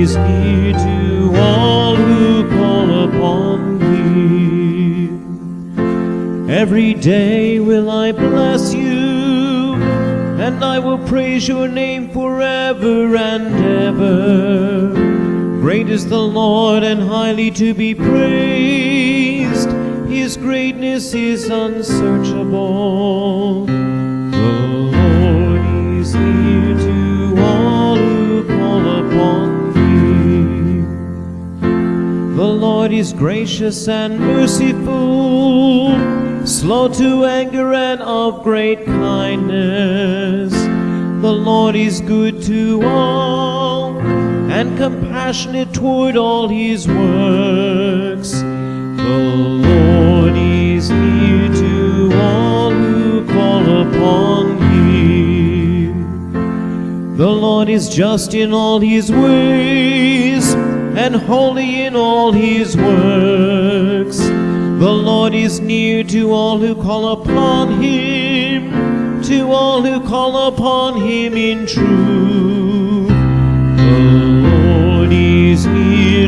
is near to all who call upon him. Every day will I bless you, and I will praise your name forever and ever. Great is the Lord and highly to be praised. His greatness is unsearchable. The Lord is near to all who call upon him. The Lord is gracious and merciful, slow to anger and of great kindness. The Lord is good to all, and compassionate toward all his works. The Lord is near to all who call upon him. The Lord is just in all his ways, and holy in all his works. The Lord is near to all who call upon him, to all who call upon him in truth. The Lord is near